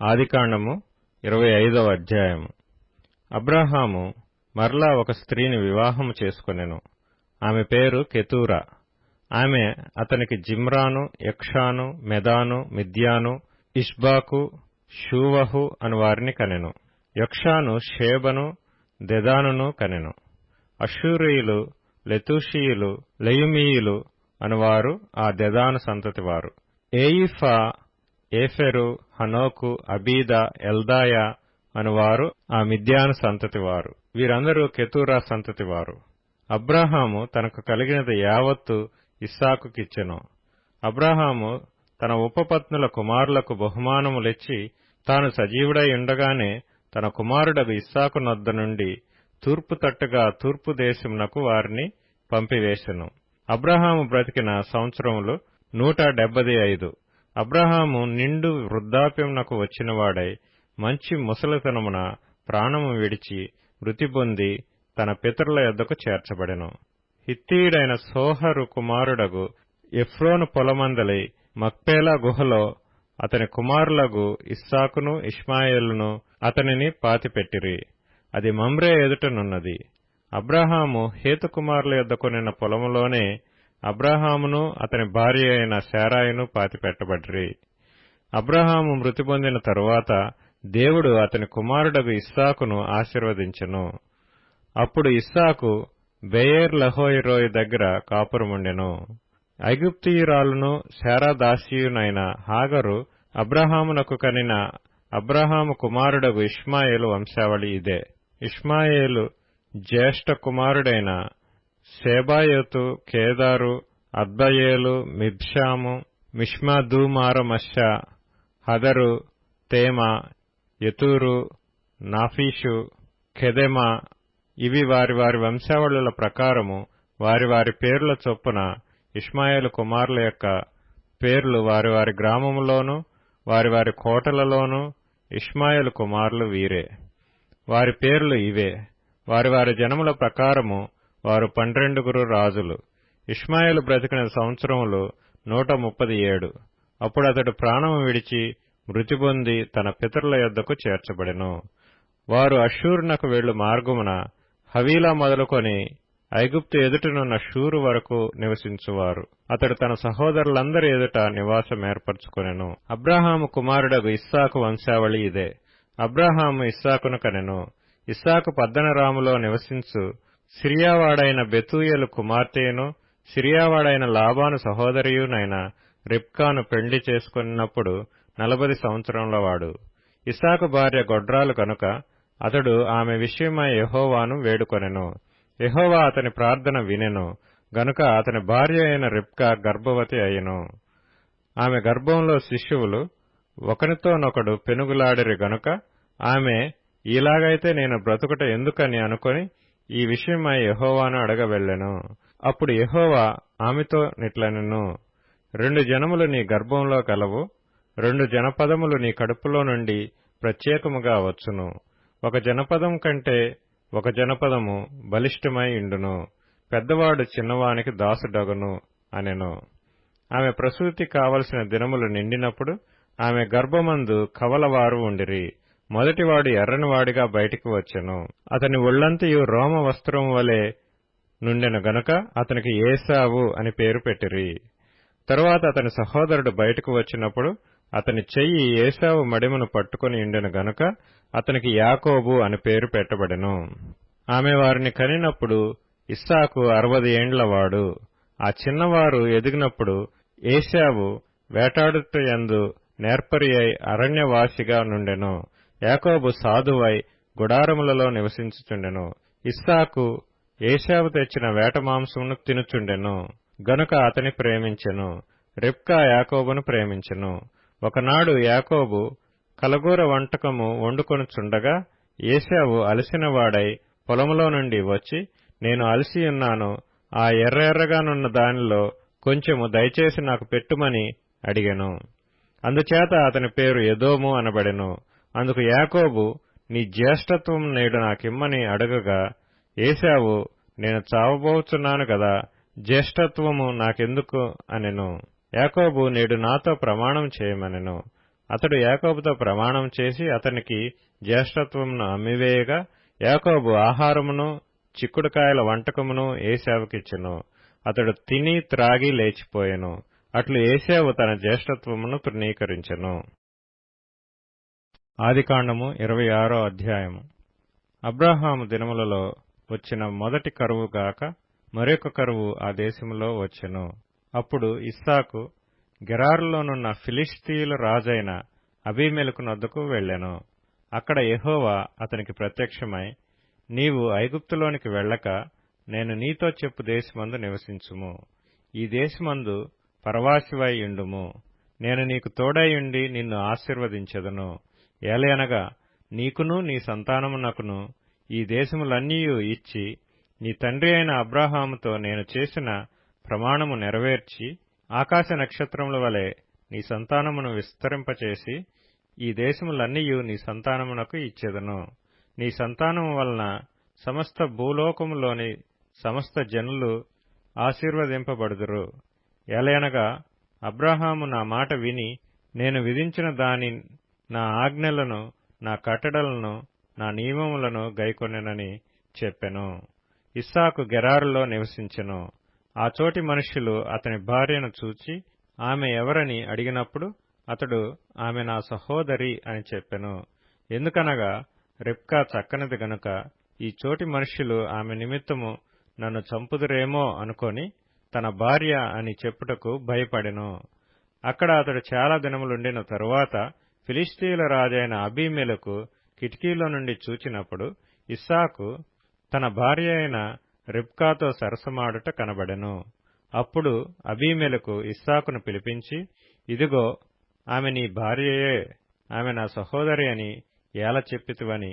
ఆదికాండము 25వ అధ్యాయము. అబ్రాహాము మరలా ఒక స్త్రీని వివాహము చేసుకొనెను. ఆమె పేరు కెతూరా. ఆమె అతనికి జిమ్రాను, యక్షాను, మెదాను, మిద్యాను, ఇష్బాకు, షూవహు అను వారిని కనెను. యక్షాను షేబను, దెదానును కనెను. అషూరీయులు, లెతూషీయులు, లెయుమీయులు అనువారు ఆ దెదాను సంతతివారు. ఏయిఫా, ఏఫెరు, హనోకు, అబీదా, ఎల్దాయా అనువారు ఆ మిద్యాను సంతతివారు. వీరందరూ కెతూరా సంతతివారు. అబ్రాహాము తనకు కలిగినది యావత్తు ఇస్సాకుకిచ్చెను. అబ్రాహాము తన ఉపపత్నుల కుమారులకు బహుమానములిచ్చి తాను సజీవుడై ఉండగానే తన కుమారుడగు ఇస్సాకు నొద్ద నుండి తూర్పు తట్టుగా తూర్పు దేశమునకు వారిని పంపివేశెను. అబ్రాహాము బ్రతికిన సంవత్సరములు 175. అబ్రాహాము నిండు వృద్ధాప్యమునకు వచ్చినవాడై మంచి ముసలితనమున ప్రాణము విడిచి మృతి పొంది తన పితరుల యొద్దకు చేర్చబడెను. హిత్తీయుడైన సోహరు కుమారుడగు ఎఫ్రోను పొలమందలి మక్పేలా గుహలో అతని కుమారులగు ఇస్సాకును, ఇష్మాయేలును అతనిని పాతిపెట్టిరి. అది మమ్రే ఎదుటనున్నది. అబ్రాహాము హేతు కుమారుల యొద్ద కొనిన పొలములోనే అబ్రాహామును అతని భార్య అయిన శారాయిను పాతిపెట్టబడిరి. అబ్రాహాము మృతి పొందిన తరువాత దేవుడు అతని కుమారుడగు ఇస్సాకును ఆశీర్వదించెను. అప్పుడు ఇస్సాకు బెయేర్ లహోయి దగ్గర కాపురముండెను. ఐగుప్తీయురాలును శారా దాసీయునైన హాగరు అబ్రాహామునకు కనిన అబ్రాహాము కుమారుడగు ఇష్మాయేలు వంశావళి ఇదే. ఇష్మాయేలు జ్యేష్ఠ కుమారుడైన శేబాయోతు, కేదారు, అద్బయేలు, మిబ్షాము, మిష్మాదూమారమషా, హదరు, తేమా, యతూరు, నాఫీషు, కెదెమా. ఇవి వారి వారి వంశావళుల ప్రకారము వారి వారి పేర్ల చొప్పున ఇష్మాయేలు కుమారుల యొక్క పేర్లు వారి వారి గ్రామములోను వారి వారి కోటలలోను. ఇష్మాయేలు కుమారులు వీరే. వారి పేర్లు ఇవే. వారి వారి జనముల ప్రకారము వారు 12 రాజులు. ఇష్మాయేలు బ్రతికిన సంవత్సరములు 137. అప్పుడు అతడు ప్రాణము విడిచి మృతి పొంది తన పితరుల యొద్దకు చేర్చబడెను. వారు అషూరునకు వెళ్ళు మార్గమున హవీలా మొదలుకొని ఐగుప్తు ఎదుటనున్న షూరు వరకు నివసించువారు. అతడు తన సహోదరులందరి ఎదుట నివాసం ఏర్పరచుకొనెను. అబ్రాహాము కుమారుడగు ఇస్సాకు వంశావళి ఇదే. అబ్రాహాము ఇస్సాకును కనెను. ఇస్సాకు పద్దనరాములో నివసించు సిరియావాడైన బెతూయేలు కుమార్తెయును సిరియావాడైన లాబాను సహోదరియునైన రిబ్కాను పెండ్లి చేసుకున్నప్పుడు 40 సంవత్సరముల వాడు. ఇస్సాకు భార్య గొడ్రాలు కనుక అతడు ఆమె విషయమై యెహోవాను వేడుకొనెను. యెహోవా అతని ప్రార్థన వినెను గనుక అతని భార్య అయిన రిబ్కా గర్భవతి అయ్యెను. ఆమె గర్భంలో శిశువులు ఒకనితోనొకడు పెనుగులాడిరి గనుక ఆమె ఇలాగైతే నేను బ్రతుకుట ఎందుకని అనుకొని ఈ విషయమై యెహోవాను అడగవెళ్ళెను. అప్పుడు యెహోవా ఆమెతో నిట్లనెను, 2 జనములు నీ గర్భంలో కలవు, 2 జనపదములు నీ కడుపులో నుండి ప్రత్యేకముగా వచ్చును. ఒక జనపదం కంటే ఒక జనపదము బలిష్టమై ఇండును. పెద్దవాడు చిన్నవానికి దాసుడగును అనెను. ఆమె ప్రసూతి కావలసిన దినములు నిండినప్పుడు ఆమె గర్భమందు కవలవారు ఉండిరి. మొదటివాడు ఎర్రనివాడిగా బయటికి వచ్చెను. అతని ఒళ్లంతయు రోమ వస్త్రం వలె నుండెను గనుక అతనికి ఏశావు అని పేరు పెట్టిరి. తరువాత అతని సహోదరుడు బయటకు వచ్చినప్పుడు అతని చెయ్యి ఏశావు మడిమను పట్టుకుని ఉండెను గనుక అతనికి యాకోబు అని పేరు పెట్టబడెను. ఆమె వారిని కనినప్పుడు ఇస్సాకు 60 ఏండ్లవాడు. ఆ చిన్నవారు ఎదిగినప్పుడు ఏశావు వేటాడుటయందు నేర్పరి అయి అరణ్యవాసిగా నుండెను. యాకోబు సాధువై గుడారములలో నివసించుచుండెను. ఇస్సాకు ఏశావు తెచ్చిన వేట మాంసమును తినుచుండెను గనుక అతని ప్రేమించెను. రిబ్కా యాకోబును ప్రేమించెను. ఒకనాడు యాకోబు కలగూర వంటకము వండుకొనుచుండగా ఏశావు అలసినవాడై పొలములో నుండి వచ్చి, నేను అలసియున్నాను, ఆ ఎర్రెర్రగానున్న దానిలో కొంచెము దయచేసి నాకు పెట్టుమని అడిగెను. అందుచేత అతని పేరు ఎదోము అనబడెను. అందుకు యాకోబు, నీ జ్యేష్ఠత్వం నేడు నాకిమ్మని అడగగా ఏశావు, నేను చావబోచున్నాను గదా, జ్యేష్ఠత్వము నాకెందుకు అనెను. యాకోబు, నేడు నాతో ప్రమాణం చేయమనెను. అతడు యాకోబుతో ప్రమాణం చేసి అతనికి జ్యేష్ఠత్వమును అమ్మివేయగా యాకోబు ఆహారమును చిక్కుడుకాయల వంటకమును ఏశావుకిచ్చెను. అతడు తిని త్రాగి లేచిపోయెను. అట్లు ఏశావు తన జ్యేష్ఠత్వమును తృణీకరించెను. ఆదికాండము 26వ అధ్యాయము. అబ్రాహాము దినములలో వచ్చిన మొదటి కరువు గాక మరొక కరువు ఆ దేశములో వచ్చెను. అప్పుడు ఇస్సాకు గెరారులోనున్న ఫిలిష్తీయుల రాజైన అబీమెలెకునొద్దకు వెళ్ళెను. అక్కడ యెహోవా అతనికి ప్రత్యక్షమై, నీవు ఐగుప్తులోనికి వెళ్ళక నేను నీతో చెప్పు దేశమందు నివసించుము. ఈ దేశమందు పరవాసివై యుండుము. నేను నీకు తోడైయుండి నిన్ను ఆశీర్వదించెదను. ఏలయనగా నీకును నీ సంతానమునకును ఈ దేశములన్నీయు ఇచ్చి నీ తండ్రి అయిన అబ్రాహాముతో నేను చేసిన ప్రమాణము నెరవేర్చి ఆకాశ నక్షత్రముల వలె నీ సంతానమును విస్తరింపచేసి ఈ దేశములన్నీయు నీ సంతానమునకు ఇచ్చెదను. నీ సంతానము వలన సమస్త భూలోకములోని సమస్త జనులు ఆశీర్వదింపబడుదురు. ఏలయనగా అబ్రాహాము నా మాట విని నేను విధించిన దాని నా ఆజ్ఞలను నా కట్టడలను నా నియమములను గైకొనెనని చెప్పెను. ఇస్సాకు గెరారులో నివసించెను. ఆ చోటి మనుష్యులు అతని భార్యను చూచి ఆమె ఎవరని అడిగినప్పుడు అతడు ఆమె నా సహోదరి అని చెప్పెను. ఎందుకనగా రిబ్కా చక్కనిది గనుక ఈ చోటి మనుష్యులు ఆమె నిమిత్తము నన్ను చంపుదురేమో అనుకొని తన భార్య అని చెప్పుటకు భయపడెను. అక్కడ అతడు చాలా దినములుండిన తరువాత ఫిలిష్తీయుల రాజైన అబీమెలెకు కిటికీలో నుండి చూచినప్పుడు ఇస్సాకు తన భార్య అయిన రిబ్కాతో సరసమాడుట కనబడెను. అప్పుడు అబీమెలెకు ఇస్సాకును పిలిపించి, ఇదిగో ఆమె నీ భార్యయే, ఆమె నా సహోదరి అని ఏల చెప్పితివని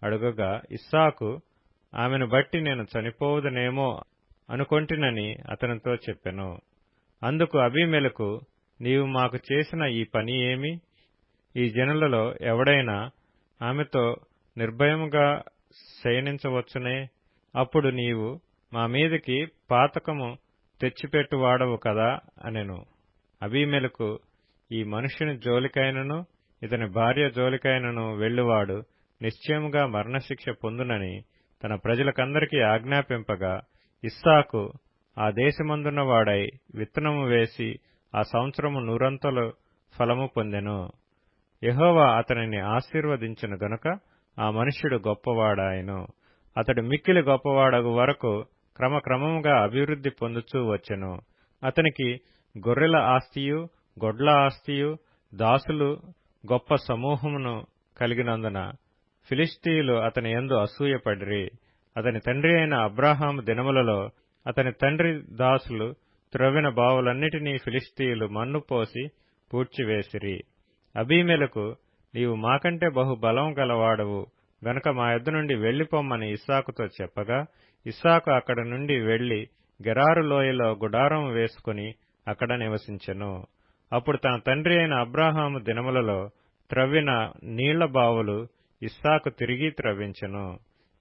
అడుగగా ఇస్సాకు ఆమెను బట్టి నేను చనిపోవుదనేమో అనుకొంటినని అతనితో చెప్పెను. అందుకు అబీమెలెకు, నీవు మాకు చేసిన ఈ పని ఏమి? ఈ జనులలో ఎవడైనా ఆమెతో నిర్భయముగా శయనించవచ్చునే? అప్పుడు నీవు మా మీదికి పాతకము తెచ్చిపెట్టువాడవు కదా అనెను. అబీమెలెకు, ఈ మనుష్యుని జోలికైనను ఇతని భార్య జోలికైనను వెళ్ళువాడు నిశ్చయముగా మరణశిక్ష పొందునని తన ప్రజలకందరికీ ఆజ్ఞాపింపగా ఇస్సాకు ఆ దేశమందున్నవాడై విత్తనము వేసి ఆ సంవత్సరము 100 ఫలము పొందెను. యెహోవా అతనిని ఆశీర్వదించెను గనుక ఆ మనుష్యుడు గొప్పవాడాయెను. అతడు మిక్కిలి గొప్పవాడగు వరకు క్రమక్రమముగా అభివృద్ధి పొందుచూ వచ్చెను. అతనికి గొర్రెల ఆస్తియు గొడ్ల ఆస్తియు దాసులు గొప్ప సమూహమును కలిగినందున ఫిలిష్తీయులు అతని యందు అసూయపడిరి. అతని తండ్రి అయిన అబ్రాహాము దినములలో అతని తండ్రి దాసులు త్రవ్విన బావులన్నిటినీ ఫిలిష్తీయులు మన్ను పోసి పూడ్చివేసిరి. అబీమెలెకు, నీవు మాకంటే బహు బలం గలవాడవు గనుక మా యొద్ద నుండి వెళ్లిపొమ్మని ఇస్సాకుతో చెప్పగా ఇస్సాకు అక్కడ నుండి వెళ్లి గెరారు లోయలో గుడారం వేసుకుని అక్కడ నివసించెను. అప్పుడు తన తండ్రి అయిన అబ్రాహాము దినములలో త్రవ్విన నీళ్ల బావులు ఇస్సాకు తిరిగి త్రవ్వించెను.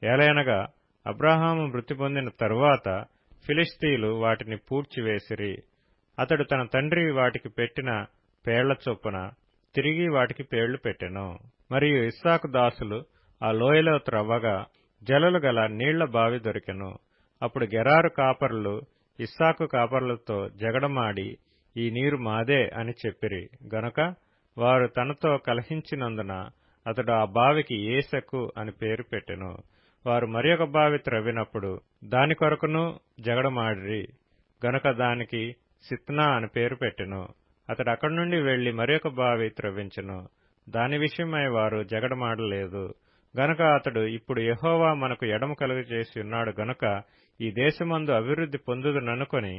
ఏలయనగా అబ్రాహాము మృతి పొందిన తరువాత ఫిలిష్తీయులు వాటిని పూడ్చివేసిరి. అతడు తన తండ్రి వాటికి పెట్టిన పేళ్ల చొప్పున తిరిగి వాటికి పేళ్లు పెట్టెను. మరియు ఇస్సాకు దాసులు ఆ లోయలో త్రవ్వగా జలలు గల నీళ్ల బావి దొరికెను. అప్పుడు గెరారు కాపరులు ఇస్సాకు కాపరులతో జగడమాడి, ఈ నీరు మాదే అని చెప్పిరి గనుక వారు తనతో కలహించినందున అతడు ఆ బావికి ఏసెకు అని పేరు పెట్టెను. వారు మరియొక బావి త్రవ్వినప్పుడు దాని కొరకును జగడమాడిరి గనుక దానికి సిత్నా అని పేరు పెట్టెను. అతడు అక్కడి నుండి వెళ్లి మరియొక బావి త్రవ్వించెను. దాని విషయమై వారు జగడమాడలేదు గనుక అతడు, ఇప్పుడు యెహోవా మనకు ఎడము కలుగజేసి ఉన్నాడు గనుక ఈ దేశమందు అభివృద్ధి పొందుదుననుకొని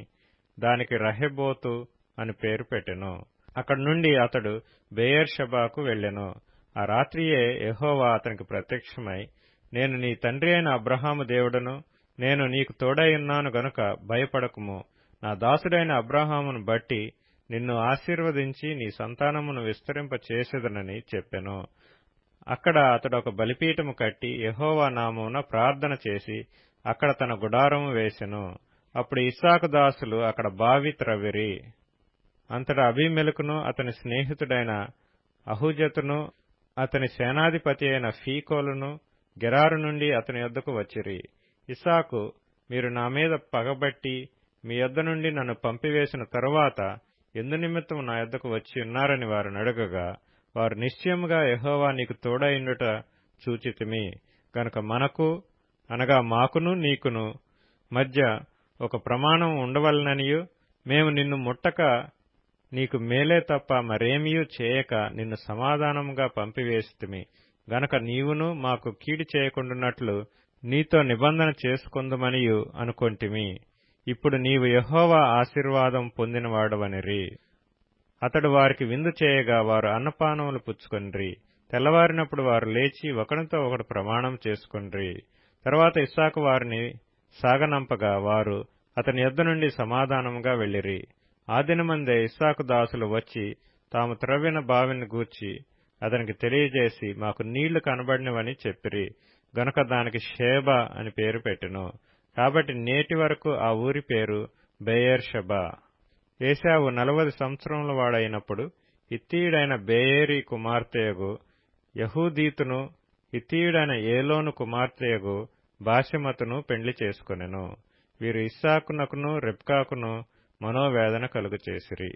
దానికి రహెబోతు అని పేరు పెట్టెను. అక్కడి నుండి అతడు బెయేర్షెబాకు వెళ్ళెను. ఆ రాత్రియే యెహోవా అతనికి ప్రత్యక్షమై, నేను నీ తండ్రి అయిన అబ్రాహాము దేవుడను, నేను నీకు తోడైయున్నాను గనుక భయపడకుము. నా దాసుడైన అబ్రాహామును బట్టి నిన్ను ఆశీర్వదించి నీ సంతానమును విస్తరింపచేసెదనని చెప్పెను. అక్కడ అతడు ఒక బలిపీఠము కట్టి యెహోవా నామమున ప్రార్థన చేసి అక్కడ తన గుడారము వేసెను. అప్పుడు ఇస్సాకు దాసులు అక్కడ బావి త్రవ్విరి. అంతటా అబీమెలెకును అతని స్నేహితుడైన అహుజతును అతని సేనాధిపతి అయిన ఫీకోలును గెరారు నుండి అతని యొద్దకు వచ్చిరి. ఇస్సాకు, మీరు నా మీద పగబట్టి మీ యొద్ద నుండి నన్ను పంపివేసిన తరువాత ఎందునిమిత్తం నా యొద్దకు వచ్చి ఉన్నారని వారిని అడగగా, వారు నిశ్చయముగా యెహోవా నీకు తోడైయుండుట చూచితిమి గనుక మనకు అనగా మాకును నీకును మధ్య ఒక ప్రమాణం ఉండవలననియు మేము నిన్ను ముట్టక నీకు మేలే తప్ప మరేమియూ చేయక నిన్ను సమాధానముగా పంపివేసితిమి గనక నీవును మాకు కీడు చేయకుండునట్లు నీతో నిబంధన చేసుకొందుమనియు అనుకొంటిమి. ఇప్పుడు నీవు యెహోవా ఆశీర్వాదం పొందినవాడవనిరి. అతడు వారికి విందు చేయగా వారు అన్నపానములు పుచ్చుకొనిరి. తెల్లవారినప్పుడు వారు లేచి ఒకనితో ఒకడు ప్రమాణం చేసుకొనిరి. తరువాత ఇస్సాకు వారిని సాగనంపగా వారు అతని యొద్ద నుండి సమాధానముగా వెళ్ళిరి. ఆ దినమందే ఇస్సాకు దాసులు వచ్చి తాము త్రవ్విన బావిని గూర్చి అతనికి తెలియజేసి మాకు నీళ్లు కనబడినవని చెప్పిరి గనుక దానికి షేబా అని పేరు పెట్టెను. కాబట్టి నేటి వరకు ఆ ఊరి పేరు బెయేర్షెబా. ఏశావు 40 సంవత్సరముల వాడైనప్పుడు హిత్తీయుడైన బెయేరీ కుమార్తెయగు యహూదీతును హిత్తీయుడైన ఏలోను కుమార్తెయగు బాశెమతును పెండ్లి చేసుకొనెను. వీరు ఇస్సాకునకును రెబ్కాకును మనోవేదన కలుగచేసిరి.